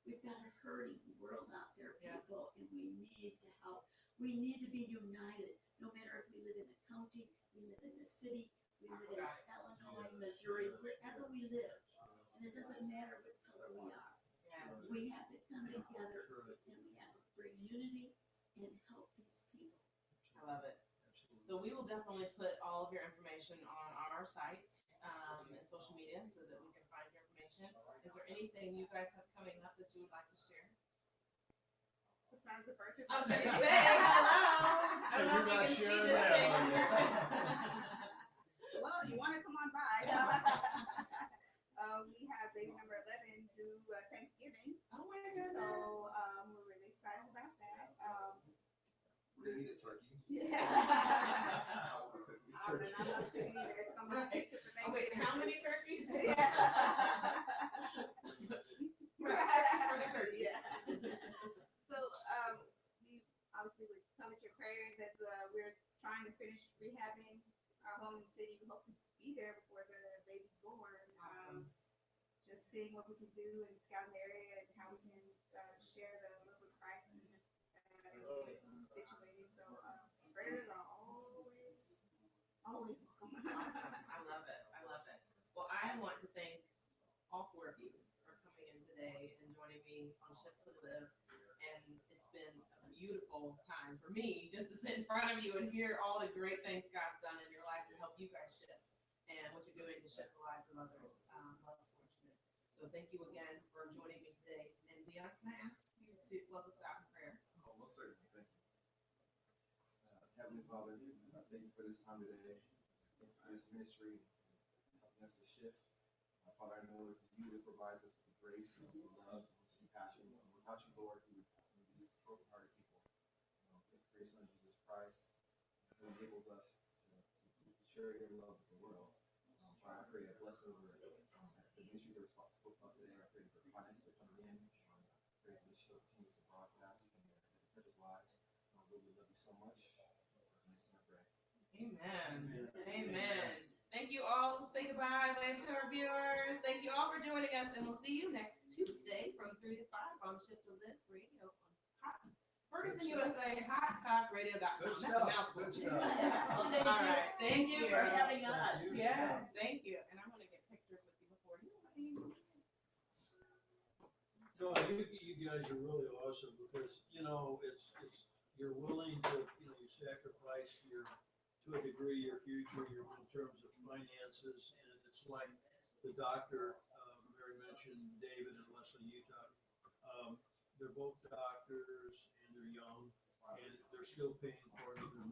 we've got a hurting world out there, Yes. people, and we need to help. We need to be united, no matter if we live in the county, we live in the city, we live in Illinois, Missouri, wherever we live. And it doesn't matter what color we are. Yes. We have to come together and we have to bring unity and help these people. I love it. Absolutely. So we will definitely put all of your information on our site and social media so that we can find your information. Is there anything you guys have coming up that you would like to share? Besides the birthday. I was gonna say hello. I don't know if you can see You're not this sharing thing. Well, you want to come on by. We have baby number 11 due Thanksgiving. Oh my So goodness. we're really excited about that. We're gonna need a turkey. Yeah. We're cooking I'm turkey. not cooking either. It's gonna be Right. pizza for Oh, wait, Thanksgiving. how many turkeys? Yeah. For the turkeys. Yeah. So, we obviously would come with your prayers as we're trying to finish rehabbing our home in the city. We hope to be there before the baby's born. Awesome. Just seeing what we can do in the scouting area and how we can share the love of Christ and just get situated. So, prayers are always welcome. Awesome. I love it. I love it. Well, I want to thank all 4 of you for coming in today and joining me on Shift to Live. And it's been a beautiful time for me just to sit in front of you and hear all the great things God's done in your life to help you guys shift and what you're doing to shift the lives of others less fortunate. So thank you again for joining me today. And Leon, can I ask you to close us out in prayer? Oh, most certainly. Thank you. Heavenly Father, thank you for this time today. Thank you for this ministry, helping us to shift. Father, I know it's you that provides us with grace and love and compassion. Without you, Lord, we would be broken-hearted people. Thank you for your Son, Jesus Christ, who enables us to share your love with the world. Father, I pray a blessing over the ministries that were spoken about today. I pray for the finances that are coming in. I pray for this show continues to broadcast and that it touches lives. Lord, we love you so much. It's a nice time, right? Amen. Amen. Thank you all. Say goodbye, wave to our viewers. Thank you all for joining us, and we'll see you next Tuesday from 3 to 5 on Shift to Live Radio on Hot Ferguson USA Hot Talk Radio.com. Good That's a stuff, mouthful. good stuff. Thank All you. right. Thank you for having us. you. Yes, thank you. And I'm gonna get pictures with you before you leave. No, you guys are really awesome because, you know, it's, you're willing to, you know, you sacrifice your, to a degree, your future, your, in terms of finances. And it's like the doctor, Mary mentioned, David and Leslie Utah. They're both doctors and they're young and they're still paying part of their